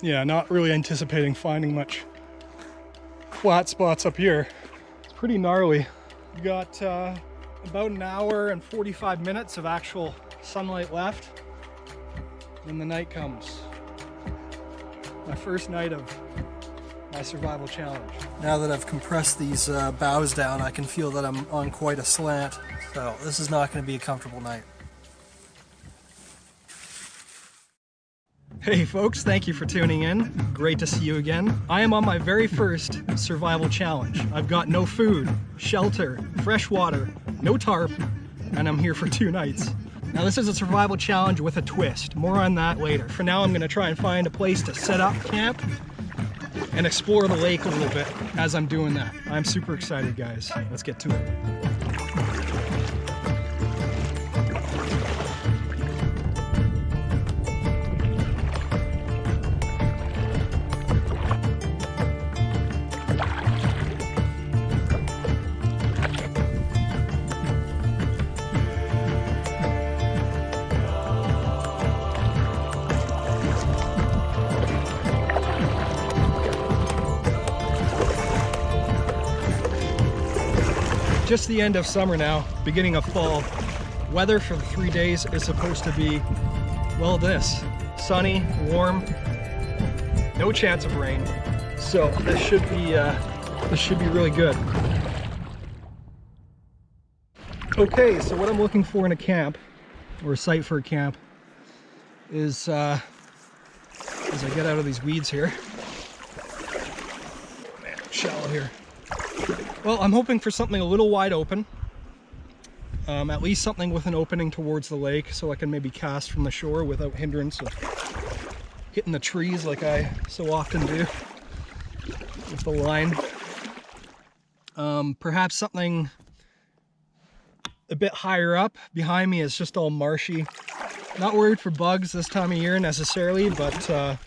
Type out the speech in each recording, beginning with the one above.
yeah, not really anticipating finding much flat spots up here. It's pretty gnarly. We got about an hour and 45 minutes of actual sunlight left. Then the night comes. My first night of my survival challenge. Now that I've compressed these bows down, I can feel that I'm on quite a slant. So this is not going to be a comfortable night. Hey folks, thank you for tuning in. Great to see you again. I am on my very first survival challenge. I've got no food, shelter, fresh water, no tarp, and I'm here for 2 nights. Now this is a survival challenge with a twist. More on that later. For now I'm going to try and find a place to set up camp and explore the lake a little bit as I'm doing that. I'm super excited, guys. Let's get to it. Just the end of summer now, beginning of fall. Weather for the 3 days is supposed to be, well, this. Sunny, warm, no chance of rain. So this should be really good. Okay, so what I'm looking for in a camp, or a site for a camp, is as I get out of these weeds here. Man, it's shallow here. Well, I'm hoping for something a little wide open, at least something with an opening towards the lake so I can maybe cast from the shore without hindrance of hitting the trees like I so often do with the line. Perhaps something a bit higher up. Behind me is just all marshy. Not worried for bugs this time of year necessarily, but I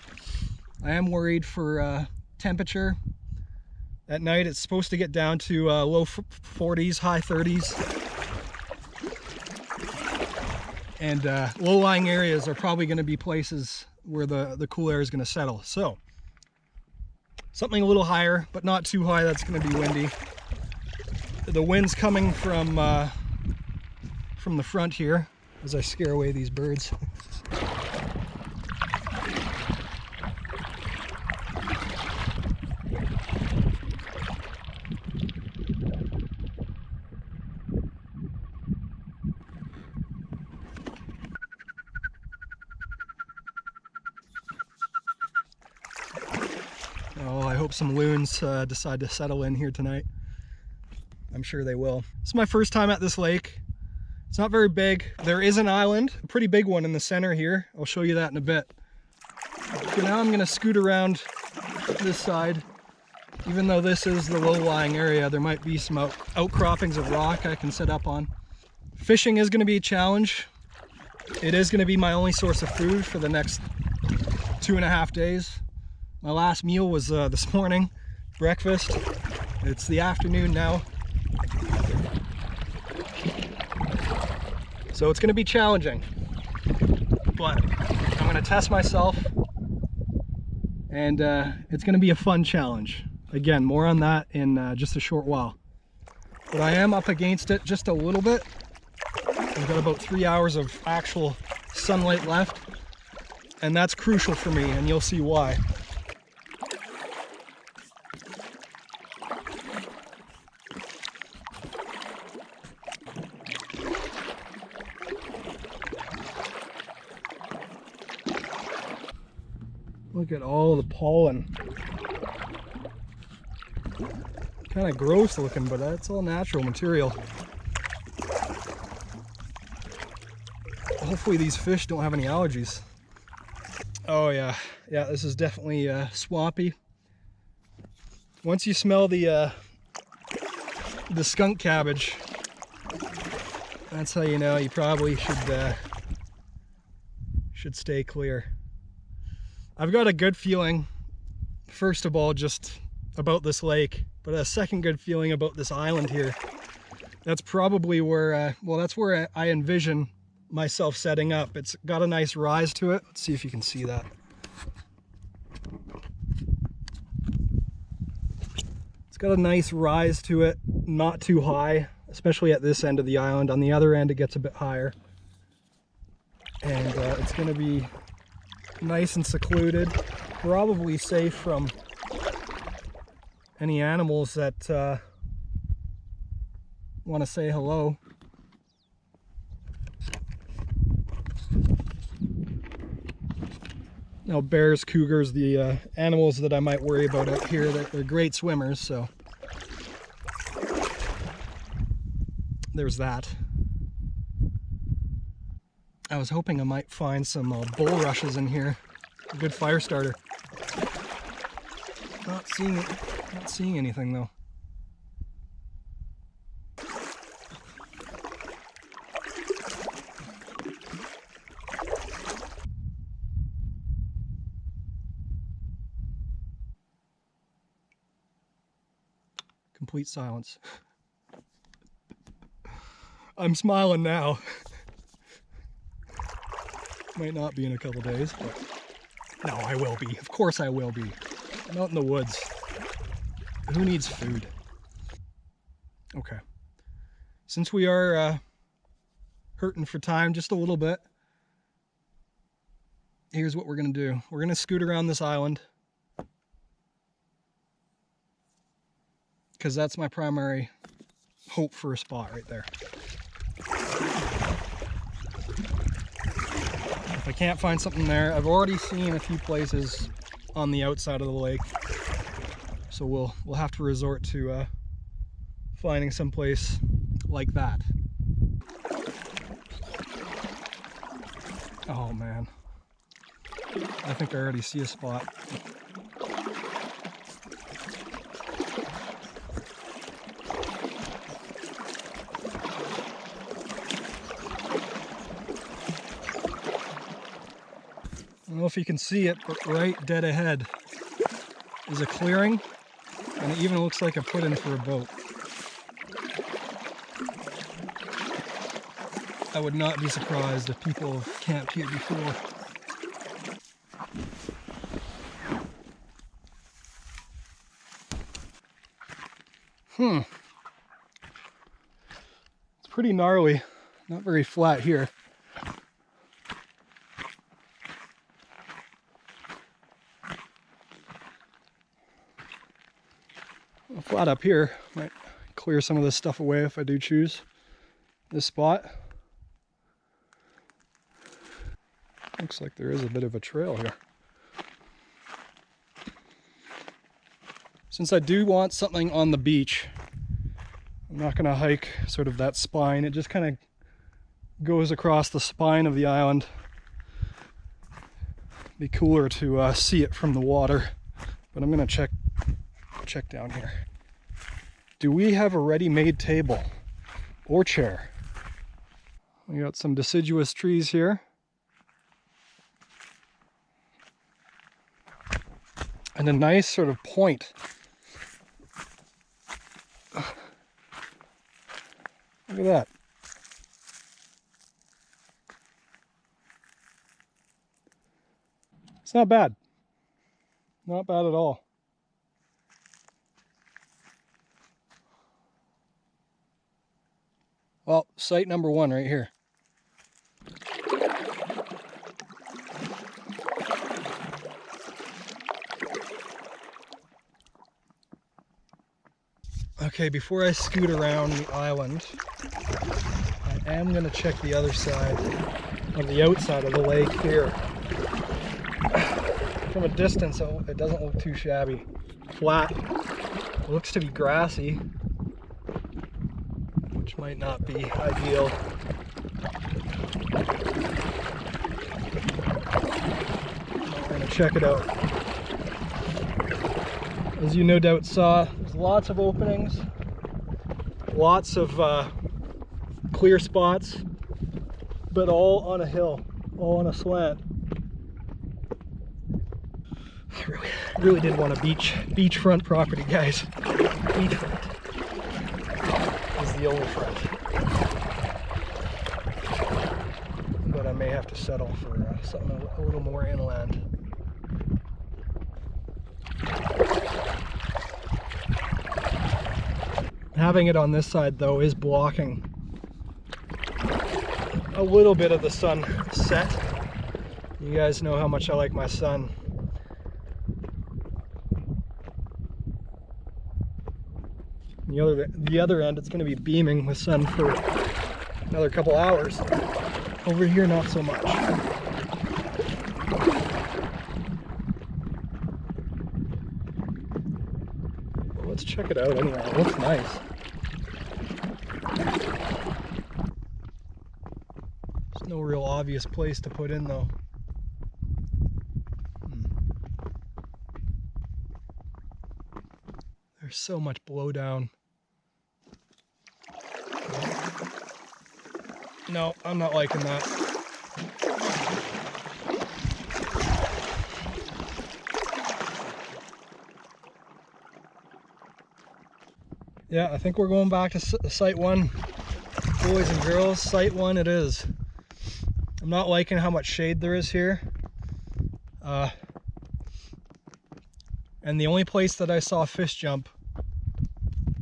am worried for temperature. At night, it's supposed to get down to low 40s, high 30s. And low-lying areas are probably going to be places where the cool air is going to settle. So, something a little higher, but not too high that's going to be windy. The wind's coming from the front here as I scare away these birds. Oh, I hope some loons decide to settle in here tonight. I'm sure they will. This is my first time at this lake. It's not very big. There is an island, a pretty big one in the center here. I'll show you that in a bit. So now I'm gonna scoot around this side. Even though this is the low-lying area, there might be some outcroppings of rock I can set up on. Fishing is gonna be a challenge. It is gonna be my only source of food for the next 2.5 days. My last meal was this morning, breakfast. It's the afternoon now. So it's gonna be challenging, but I'm gonna test myself and it's gonna be a fun challenge. Again, more on that in just a short while. But I am up against it just a little bit. I've got about 3 hours of actual sunlight left, and that's crucial for me, and you'll see why. Look at all the pollen. Kind of gross looking, but that's all natural material. Hopefully these fish don't have any allergies. Oh yeah, this is definitely swampy. Once you smell the skunk cabbage, that's how you know you probably should stay clear. I've got a good feeling, first of all, just about this lake, but a second good feeling about this island here. That's probably where, well, that's where I envision myself setting up. It's got a nice rise to it. Let's see if you can see that. got a nice rise to it, not too high, especially at this end of the island. On the other end it gets a bit higher. And it's going to be nice and secluded, probably safe from any animals that want to say hello. Now bears, cougars, the animals that I might worry about out here, they're great swimmers, so there's that. I was hoping I might find some bulrushes in here, a good fire starter. Not seeing anything though. Complete silence. I'm smiling now. Might not be in a couple days, but no, I will be. Of course I will be. I'm out in the woods. Who needs food? Okay. Since we are hurting for time just a little bit, here's what we're gonna do. We're gonna scoot around this island, because that's my primary hope for a spot right there. If I can't find something there, I've already seen a few places on the outside of the lake, so we'll have to resort to finding some place like that. Oh man, I think I already see a spot. I don't know if you can see it, but right dead ahead is a clearing, and it even looks like a put-in for a boat. I would not be surprised if people have camped here before. It's pretty gnarly, not very flat here. Flat up here, might clear some of this stuff away if I do choose this spot. Looks like there is a bit of a trail here. Since I do want something on the beach, I'm not going to hike sort of that spine. It just kind of goes across the spine of the island. It'd be cooler to see it from the water, but I'm going to check down here. Do we have a ready-made table or chair? We got some deciduous trees here. And a nice sort of point. Look at that. It's not bad. Not bad at all. Well, site number one right here. Okay, before I scoot around the island, I am going to check the other side, on the outside of the lake here. From a distance, it doesn't look too shabby. Flat. It looks to be grassy, which might not be ideal. We're going to check it out. As you no doubt saw, there's lots of openings, lots of clear spots, but all on a hill, all on a slant. I really did want a beachfront property, guys. Beachfront is the only front. But I may have to settle for something a little more inland. Having it on this side though is blocking a little bit of the sunset. You guys know how much I like my sun. The other end, it's going to be beaming with sun for another couple hours. Over here, not so much. Well, let's check it out anyway. It looks nice. There's no real obvious place to put in though. There's so much blowdown. No, I'm not liking that. Yeah, I think we're going back to site one. Boys and girls, site one it is. I'm not liking how much shade there is here. And the only place that I saw fish jump,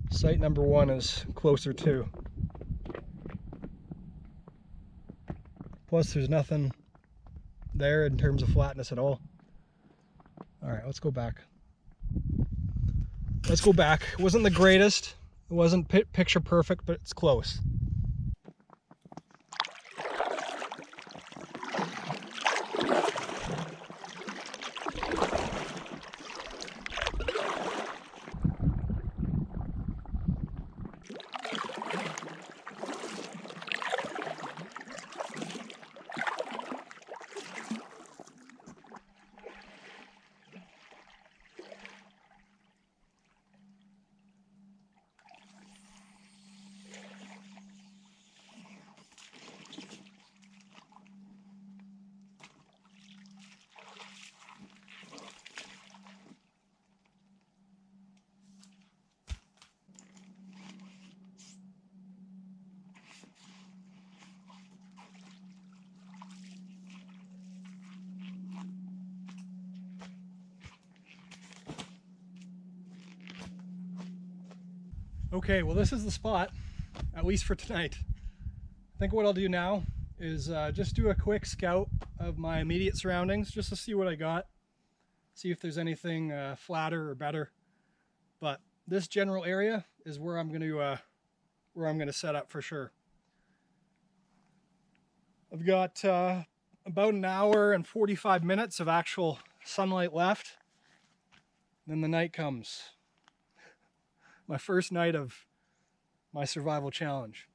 site number one, is closer to. Plus there's nothing there in terms of flatness at all. All right, let's go back. Let's go back. It wasn't the greatest. It wasn't picture perfect, but it's close. Okay, well this is the spot, at least for tonight. I think what I'll do now is just do a quick scout of my immediate surroundings, just to see what I got, see if there's anything flatter or better. But this general area is where I'm going to set up for sure. I've got about an hour and 45 minutes of actual sunlight left. Then the night comes. My first night of my survival challenge.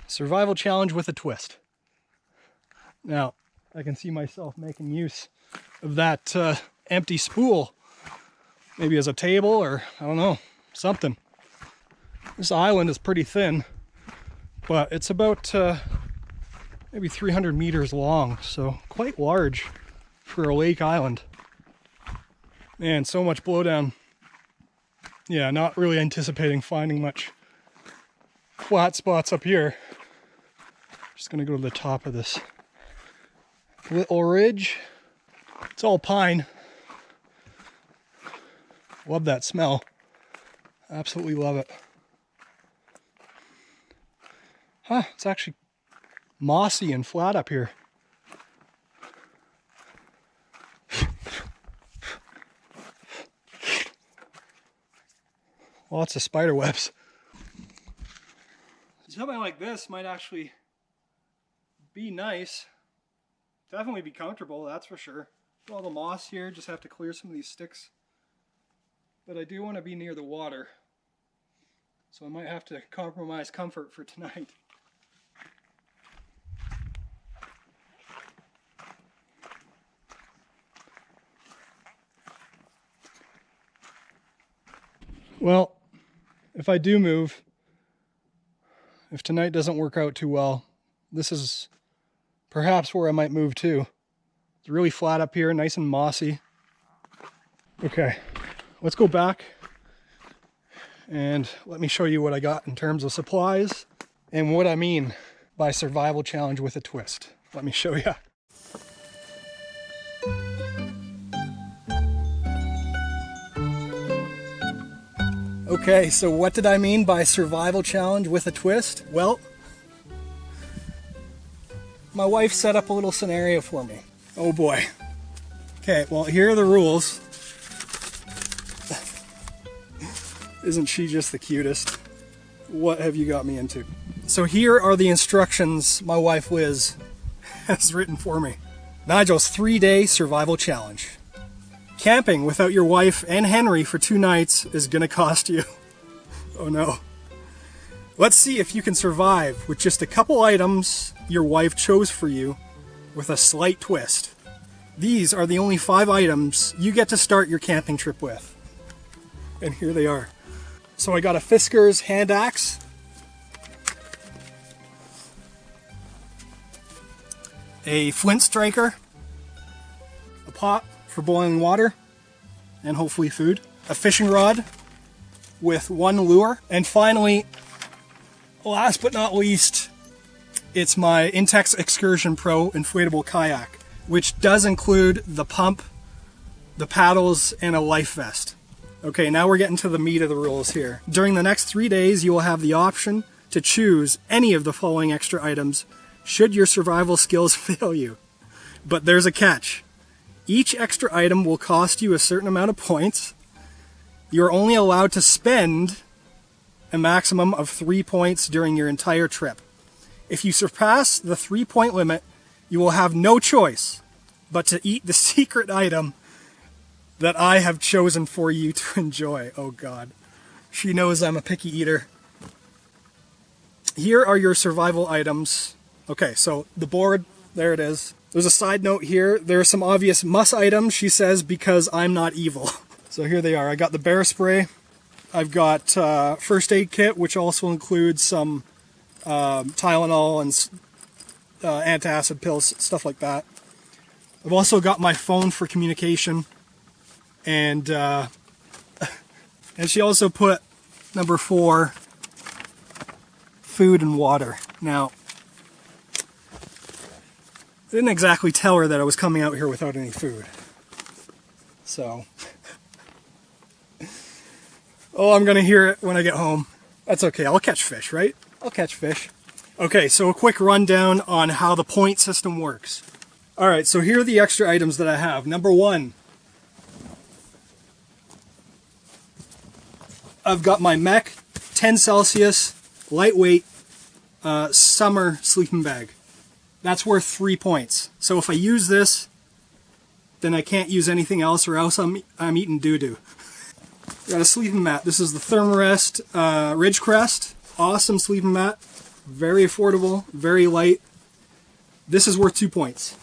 Survival challenge with a twist. Now, I can see myself making use of that empty spool. Maybe as a table or, I don't know, something. This island is pretty thin, but it's about maybe 300 meters long, so quite large for a lake island. Man, so much blowdown. Yeah, not really anticipating finding much flat spots up here. Just gonna go to the top of this little ridge. It's all pine. Love that smell. Absolutely love it. Huh, it's actually mossy and flat up here. Lots of spider webs. Something like this might actually be nice. Definitely be comfortable, that's for sure. All the moss here, just have to clear some of these sticks. But I do want to be near the water, so I might have to compromise comfort for tonight. Well, if I do move, if tonight doesn't work out too well, this is perhaps where I might move to. It's really flat up here, nice and mossy. Okay, let's go back and let me show you what I got in terms of supplies and what I mean by survival challenge with a twist. Let me show you. Okay, so what did I mean by survival challenge with a twist? Well, my wife set up a little scenario for me. Oh boy. Okay, well, here are the rules. Isn't she just the cutest? What have you got me into? So here are the instructions my wife Liz has written for me. Nigel's 3-day survival challenge. Camping without your wife and Henry for 2 nights is gonna cost you. Oh no. Let's see if you can survive with just a couple items your wife chose for you with a slight twist. These are the only 5 items you get to start your camping trip with. And here they are. So I got a Fiskers hand axe. A flint striker. A pot for boiling water and hopefully food, a fishing rod with 1 lure, and finally, last but not least, it's my Intex Excursion Pro inflatable kayak, which does include the pump, the paddles, and a life vest. Okay, now we're getting to the meat of the rules here. During the next 3 days, you will have the option to choose any of the following extra items should your survival skills fail you. But there's a catch. Each extra item will cost you a certain amount of points. You're only allowed to spend a maximum of 3 points during your entire trip. If you surpass the 3-point limit, you will have no choice but to eat the secret item that I have chosen for you to enjoy. Oh God, she knows I'm a picky eater. Here are your survival items. Okay, so the board, there it is. There's a side note here. There are some obvious must items, she says, because I'm not evil. So here they are. I got the bear spray. I've got first aid kit, which also includes some Tylenol and antacid pills, stuff like that. I've also got my phone for communication. And she also put number 4, food and water. Now, I didn't exactly tell her that I was coming out here without any food. So, oh, I'm gonna hear it when I get home. That's okay, I'll catch fish, right? I'll catch fish. Okay, so a quick rundown on how the point system works. All right, so here are the extra items that I have. Number 1, I've got my Mech 10 Celsius lightweight summer sleeping bag. That's worth 3 points. So if I use this, then I can't use anything else, or else I'm eating doo-doo. Got a sleeping mat. This is the Thermarest Ridgecrest. Awesome sleeping mat. Very affordable, very light. This is worth 2 points.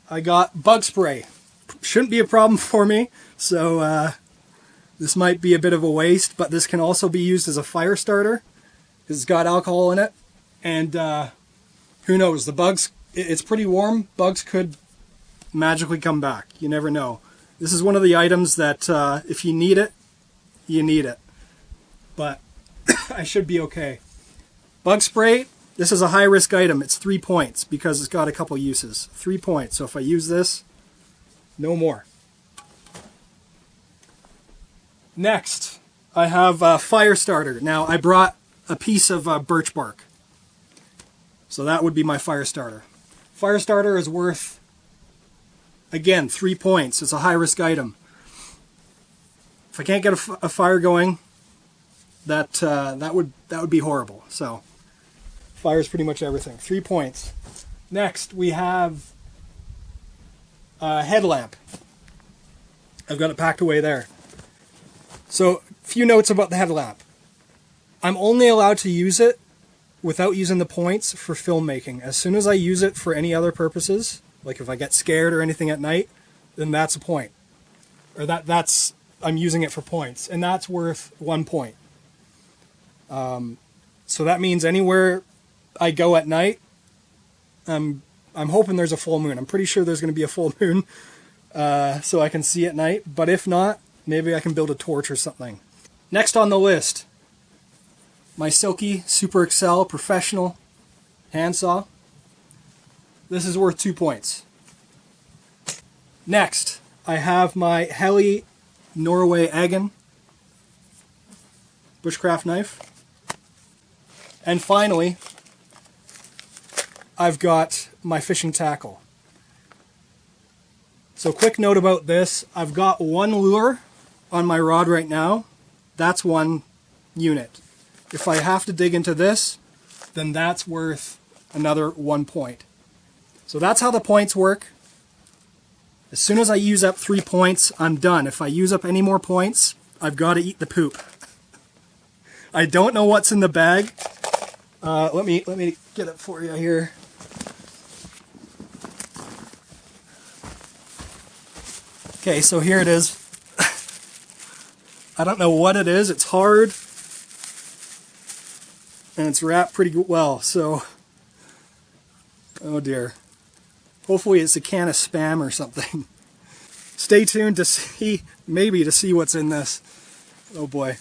I got bug spray. Shouldn't be a problem for me, so this might be a bit of a waste, but this can also be used as a fire starter. It's got alcohol in it, and who knows, the bugs, it's pretty warm, bugs could magically come back. You never know. This is one of the items that if you need it, you need it. But I should be okay. Bug spray, this is a high risk item. It's 3 points because it's got a couple uses. 3 points, so if I use this, no more. Next, I have a fire starter. Now, I brought a piece of birch bark. So that would be my fire starter. Fire starter is worth, again, 3 points. It's a high-risk item. If I can't get a fire going, that would be horrible. So, fire is pretty much everything. 3 points. Next, we have a headlamp. I've got it packed away there. So, a few notes about the headlamp. I'm only allowed to use it without using the points for filmmaking. As soon as I use it for any other purposes, like if I get scared or anything at night, then that's a point. Or I'm using it for points, and that's worth 1 point. So that means anywhere I go at night, I'm hoping there's a full moon. I'm pretty sure there's going to be a full moon, so I can see at night. But if not, maybe I can build a torch or something. Next on the list, my Silky Super Excel Professional handsaw. This is worth 2 points. Next, I have my Heli Norway Eggen. Bushcraft knife. And finally, I've got my fishing tackle. So quick note about this, I've got one lure on my rod right now. That's one unit. If I have to dig into this, then that's worth another 1 point. So that's how the points work. As soon as I use up 3 points, I'm done. If I use up any more points, I've got to eat the poop. I don't know what's in the bag. Let me get it for you here. Okay, so here it is. I don't know what it is. It's hard. And it's wrapped pretty well, so... Oh dear. Hopefully it's a can of Spam or something. Stay tuned to see, maybe to see what's in this. Oh boy.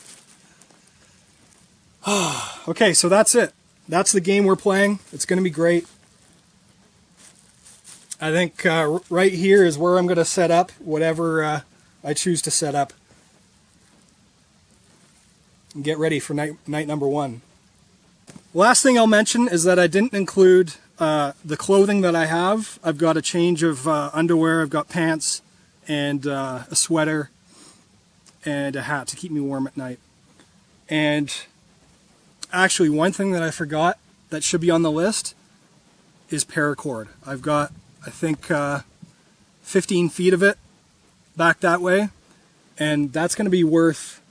Okay, so that's it. That's the game we're playing. It's going to be great. I think right here is where I'm going to set up whatever I choose to set up. And get ready for night number 1. Last thing I'll mention is that I didn't include the clothing that I have. I've got a change of underwear, I've got pants, and a sweater, and a hat to keep me warm at night. And actually, one thing that I forgot that should be on the list is paracord. I've got, I think, 15 feet of it back that way, and that's going to be worth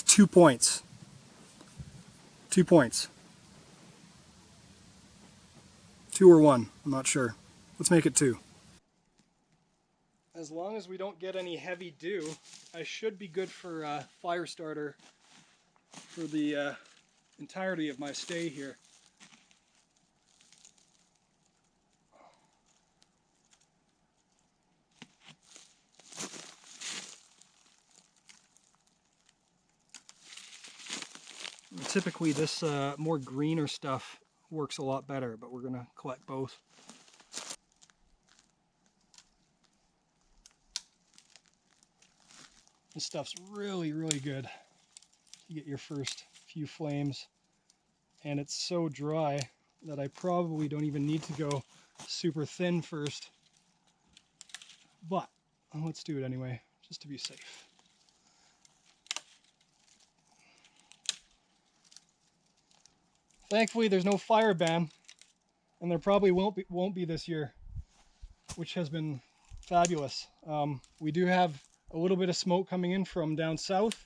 2 points. 2 points. 2 or 1, I'm not sure. Let's make it 2. As long as we don't get any heavy dew, I should be good for fire starter for the entirety of my stay here. Typically this more greener stuff works a lot better, but we're going to collect both. This stuff's really, really good to get your first few flames, and it's so dry that I probably don't even need to go super thin first, but let's do it anyway, just to be safe. Thankfully there's no fire ban, and there probably won't be this year, which has been fabulous. We do have a little bit of smoke coming in from down south,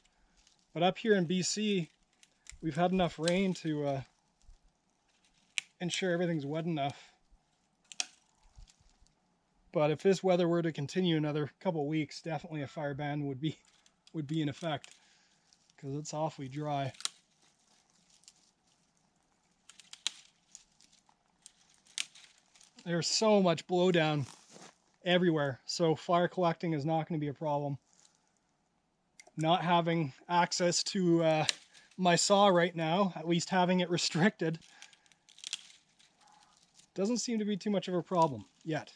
but up here in BC we've had enough rain to ensure everything's wet enough. But if this weather were to continue another couple weeks, definitely a fire ban would be in effect, because it's awfully dry. There's so much blowdown everywhere, so fire collecting is not going to be a problem. Not having access to my saw right now, at least having it restricted, doesn't seem to be too much of a problem yet.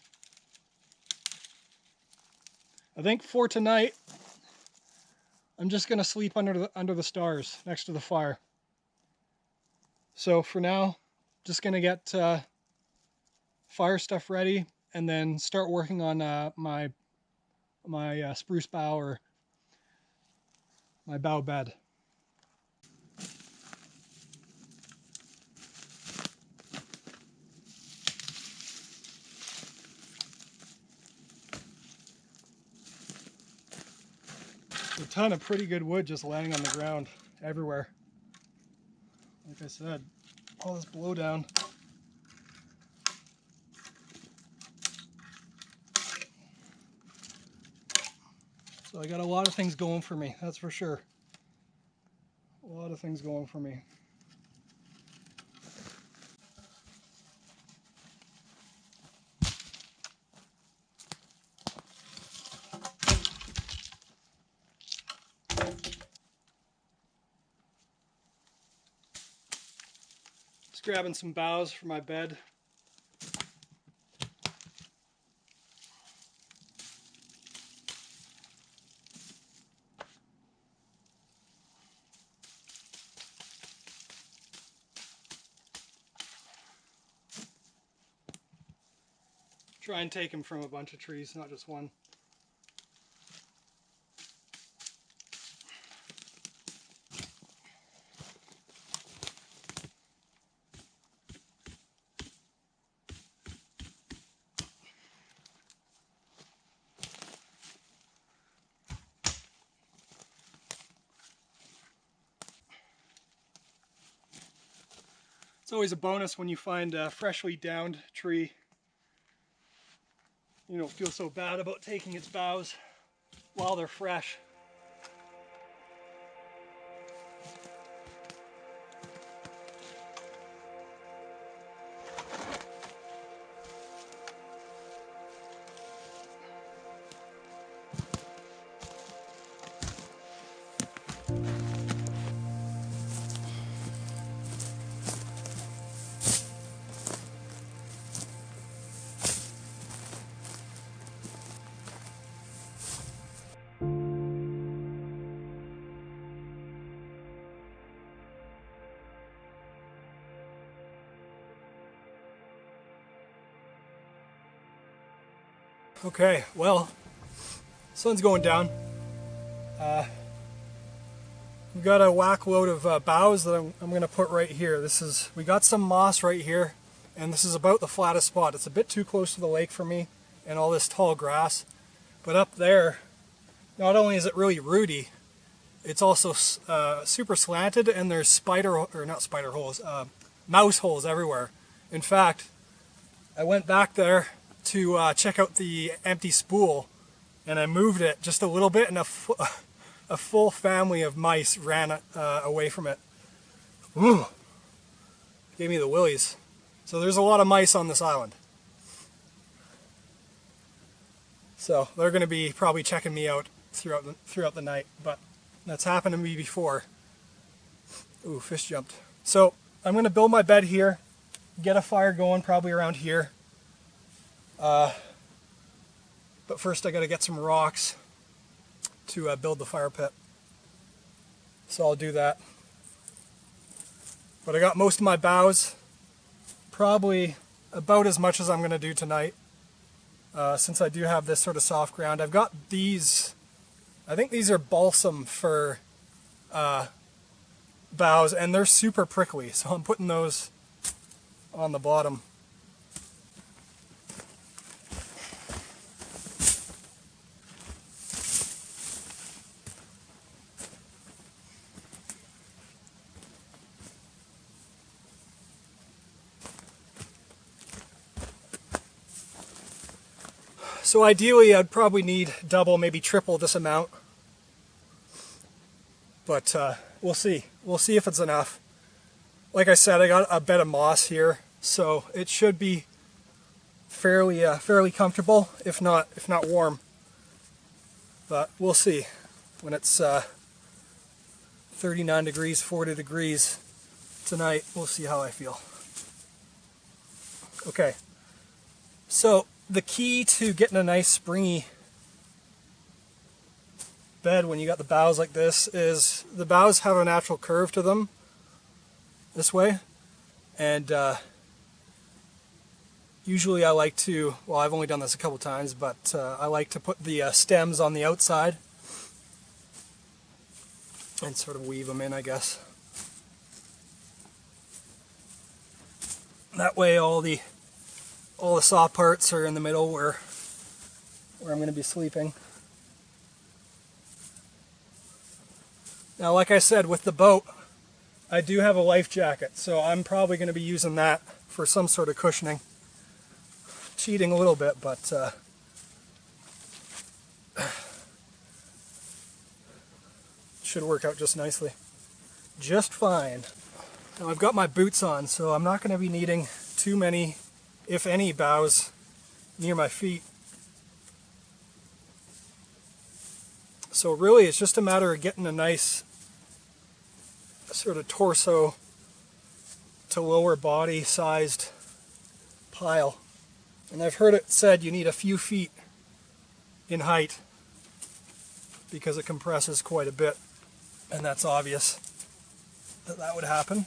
I think for tonight, I'm just going to sleep under the stars next to the fire. So for now, just going to get fire stuff ready, and then start working on my spruce bough or my bough bed. A ton of pretty good wood just laying on the ground everywhere. Like I said, all this blowdown. So I got a lot of things going for me, that's for sure. A lot of things going for me. Just grabbing some boughs for my bed. Try and take him from a bunch of trees, not just one. It's always a bonus when you find a freshly downed tree. You don't feel so bad about taking its boughs while they're fresh. Okay, well, sun's going down. We've got a whack load of boughs that I'm going to put right here. We got some moss right here, and this is about the flattest spot. It's a bit too close to the lake for me and all this tall grass. But up there, not only is it really rooty, it's also super slanted, and there's mouse holes everywhere. In fact, I went back there to check out the empty spool, and I moved it just a little bit, and a full family of mice ran away from it. Ooh, gave me the willies. So there's a lot of mice on this island. So they're going to be probably checking me out throughout the night, but that's happened to me before. Ooh, fish jumped. So I'm going to build my bed here, get a fire going probably around here. But first I got to get some rocks to build the fire pit. So I'll do that. But I got most of my boughs, probably about as much as I'm going to do tonight. Since I do have this sort of soft ground. I've got these, I think these are balsam fir boughs, and they're super prickly, so I'm putting those on the bottom. So ideally I'd probably need double, maybe triple this amount. But we'll see. We'll see if it's enough. Like I said, I got a bed of moss here, so it should be fairly comfortable, if not warm. But we'll see. When it's 39 degrees, 40 degrees tonight, we'll see how I feel. Okay. So the key to getting a nice springy bed when you got the boughs like this is the boughs have a natural curve to them this way, and usually I like to, well, I've only done this a couple times, but I like to put the stems on the outside and sort of weave them in, I guess. That way all the soft parts are in the middle where I'm going to be sleeping. Now, like I said, with the boat, I do have a life jacket, so I'm probably going to be using that for some sort of cushioning. Cheating a little bit, but should work out just nicely. Just fine. Now I've got my boots on, so I'm not going to be needing too many, if any, boughs near my feet. So really it's just a matter of getting a nice sort of torso to lower body sized pile. And I've heard it said you need a few feet in height because it compresses quite a bit, and that's obvious that would happen,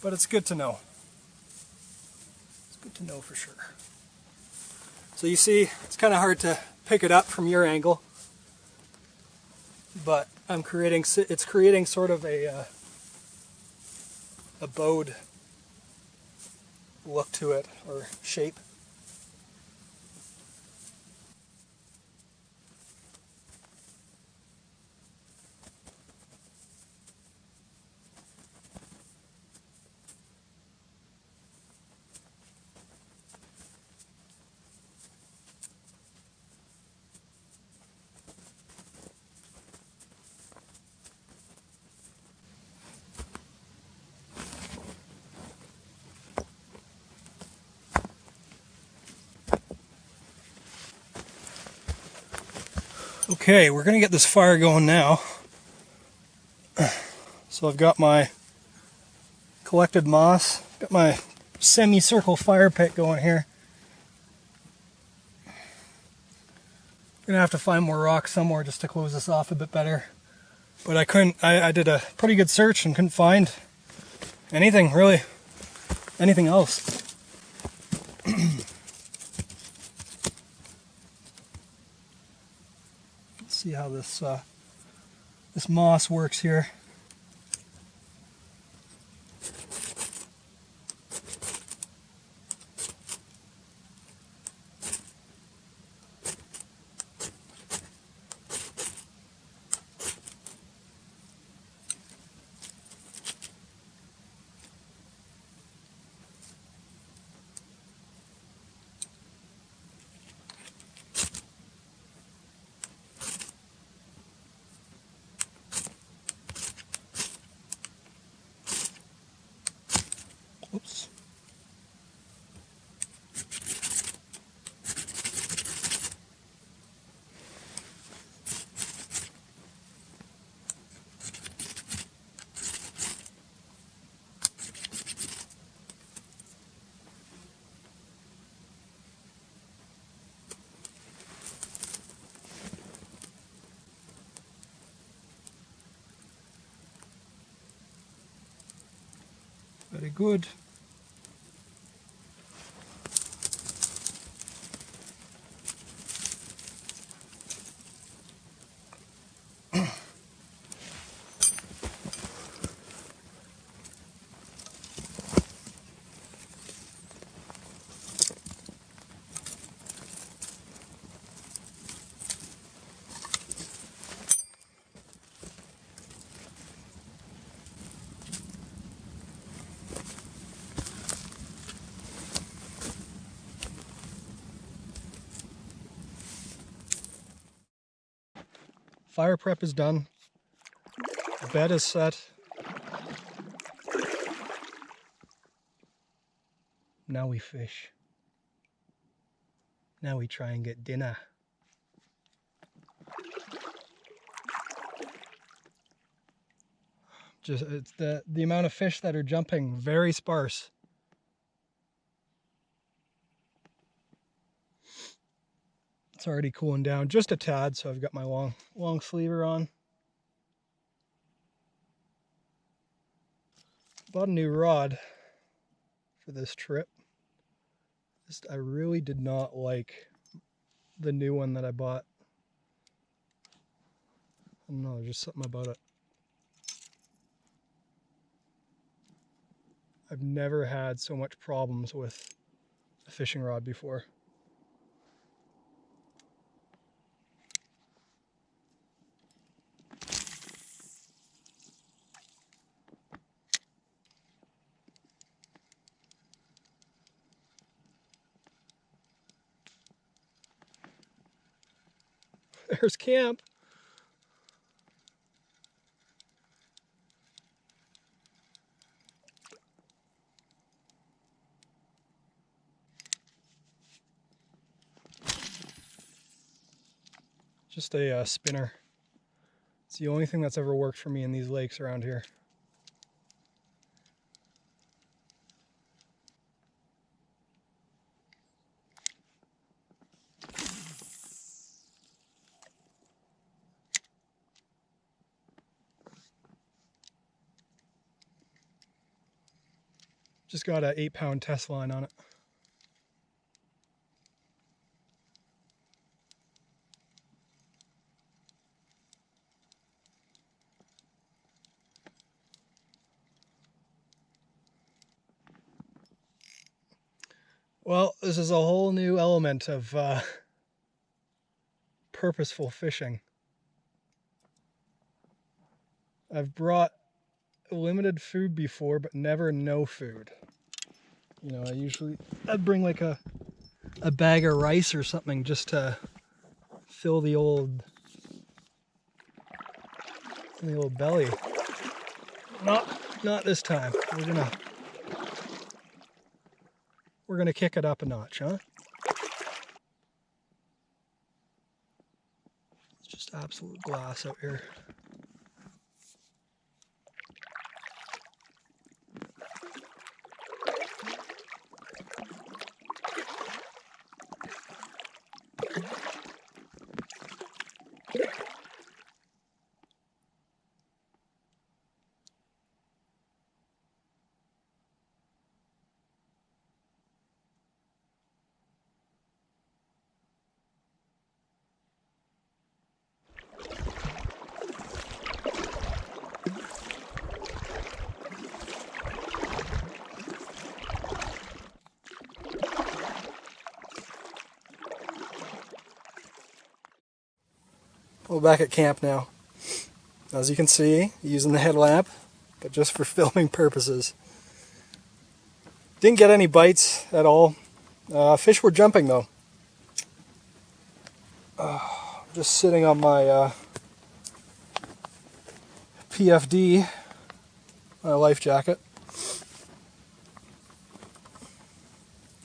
but it's good to know. It's good to know for sure. So you see, it's kind of hard to pick it up from your angle, but it's creating sort of a bowed look to it, or shape. Okay, we're gonna get this fire going now. So I've got my collected moss, got my semicircle fire pit going here. I'm gonna have to find more rocks somewhere just to close this off a bit better. But I did a pretty good search and couldn't find anything really, anything else. Let's see how this moss works here. Oops. Very good. Fire prep is done. The bed is set. Now we fish. Now we try and get dinner. Just it's the amount of fish that are jumping, very sparse. It's already cooling down just a tad, so I've got my long sleever on. Bought a new rod for this trip. I really did not like the new one that I bought. I don't know, there's just something about it. I've never had so much problems with a fishing rod before. There's camp. Just a spinner. It's the only thing that's ever worked for me in these lakes around here. Just got an 8-pound test line on it. Well, this is a whole new element of purposeful fishing. I've brought limited food before, but never no food. You know, I'd bring like a bag of rice or something just to fill the old belly. Not this time. We're gonna kick it up a notch, huh? It's just absolute glass out here. We're back at camp now. As you can see, using the headlamp, but just for filming purposes. Didn't get any bites at all. Fish were jumping though. Just sitting on my PFD, my life jacket,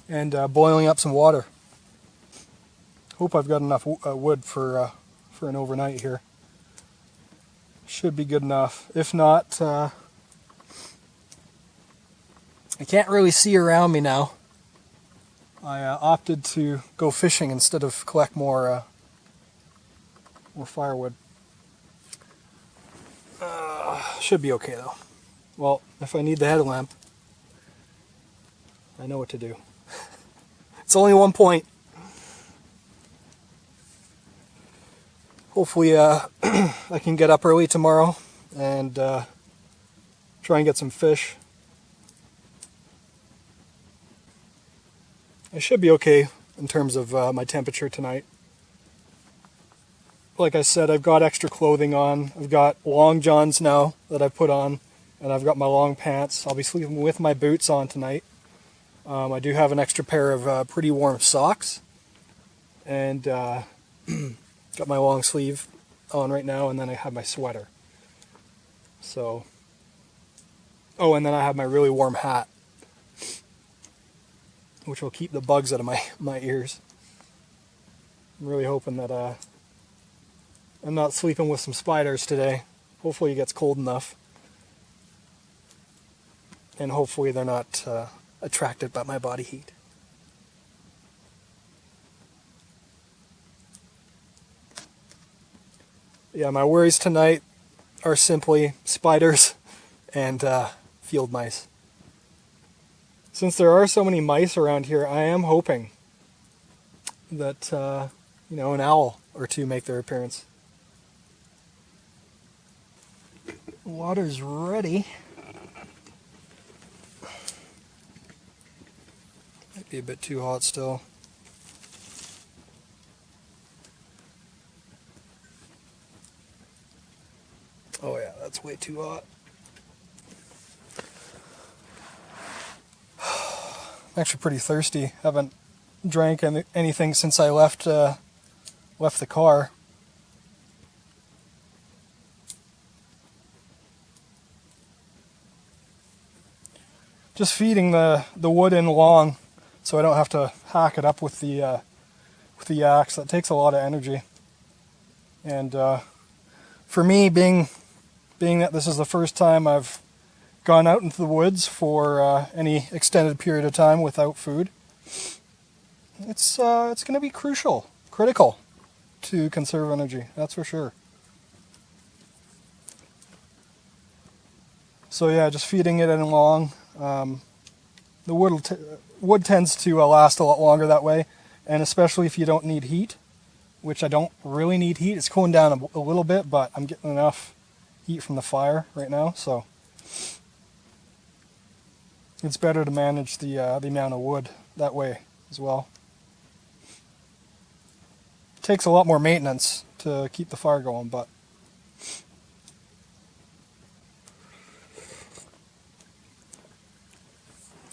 and boiling up some water. Hope I've got enough wood for an overnight here. Should be good enough. If not, I can't really see around me now. I opted to go fishing instead of collect more firewood. Should be okay though. Well, if I need the headlamp, I know what to do. It's only 1 point. Hopefully I can get up early tomorrow and try and get some fish. I should be okay in terms of my temperature tonight. Like I said, I've got extra clothing on. I've got long johns now that I put on, and I've got my long pants. I'll be sleeping with my boots on tonight. I do have an extra pair of pretty warm socks, and got my long sleeve on right now, and then I have my sweater. So, oh, and then I have my really warm hat, which will keep the bugs out of my ears. I'm really hoping that I'm not sleeping with some spiders today. Hopefully it gets cold enough, and hopefully they're not attracted by my body heat. Yeah, my worries tonight are simply spiders and field mice. Since there are so many mice around here, I am hoping that an owl or two make their appearance. Water's ready. Might be a bit too hot still. Oh yeah, that's way too hot. I'm actually pretty thirsty. Haven't drank anything since I left the car. Just feeding the wood in long, so I don't have to hack it up with the axe. That takes a lot of energy. And for me, being that this is the first time I've gone out into the woods for any extended period of time without food, it's going to be critical to conserve energy, that's for sure. So yeah, just feeding it in long. The wood tends to last a lot longer that way, and especially if you don't need heat, which I don't really need heat. It's cooling down a little bit, but I'm getting enough heat from the fire right now, so it's better to manage the amount of wood that way as well. It takes a lot more maintenance to keep the fire going, but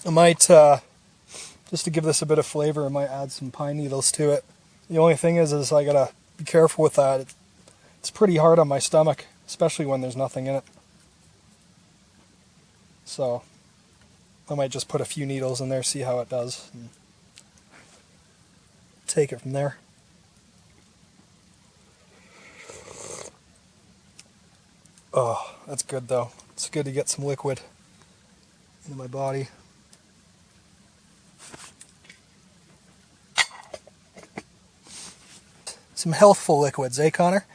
I might, just to give this a bit of flavor, I might add some pine needles to it. The only thing is I gotta be careful with that. It's pretty hard on my stomach, especially when there's nothing in it. So I might just put a few needles in there, see how it does, and take it from there. Oh, that's good though. It's good to get some liquid into my body. Some healthful liquids, eh, Connor?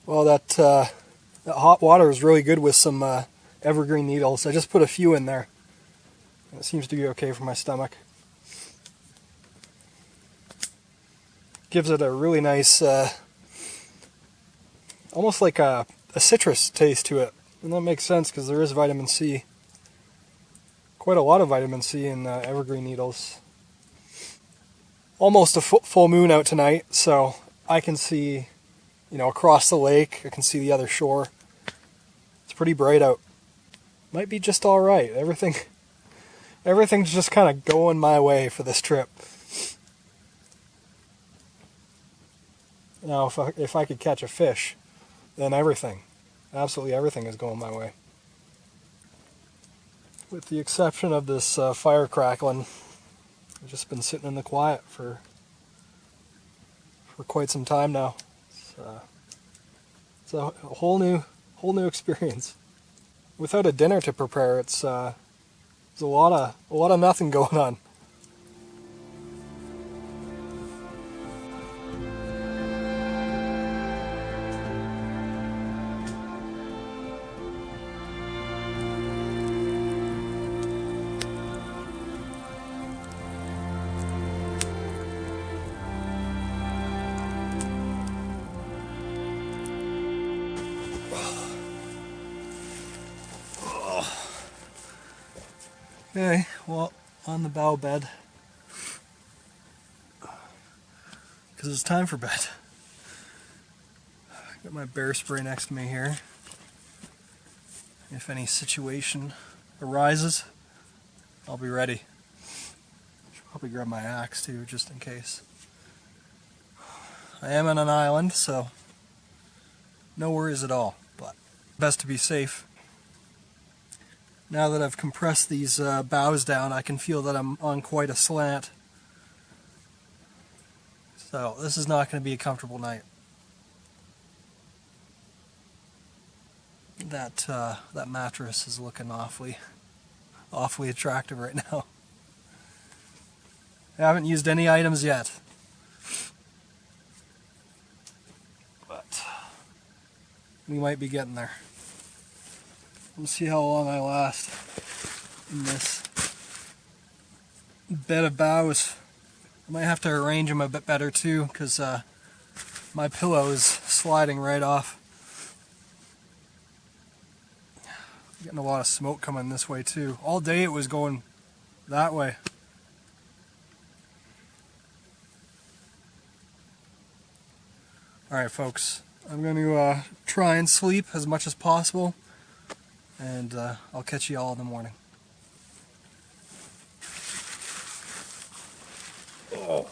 Well, that hot water is really good with some evergreen needles. I just put a few in there. It seems to be okay for my stomach. Gives it a really nice, almost like a citrus taste to it. And that makes sense because there is vitamin C. Quite a lot of vitamin C in evergreen needles. Almost a full moon out tonight, so I can see, across the lake. I can see the other shore. It's pretty bright out. Might be just all right. Everything's just kind of going my way for this trip. Now, if I could catch a fish, then absolutely everything is going my way. With the exception of this fire crackling, I've just been sitting in the quiet for quite some time now. It's a whole new experience. Without a dinner to prepare, there's a lot of nothing going on. Okay, well, on the bow bed, because it's time for bed. Got my bear spray next to me here. If any situation arises, I'll be ready. Should probably grab my axe too, just in case. I am on an island, so no worries at all, but best to be safe. Now that I've compressed these boughs down, I can feel that I'm on quite a slant. So this is not going to be a comfortable night. That mattress is looking awfully attractive right now. I haven't used any items yet, but we might be getting there. We'll see how long I last in this bed of boughs. I might have to arrange them a bit better too, because my pillow is sliding right off. Getting a lot of smoke coming this way too. All day it was going that way. Alright folks, I'm going to try and sleep as much as possible, and I'll catch you all in the morning. Oh.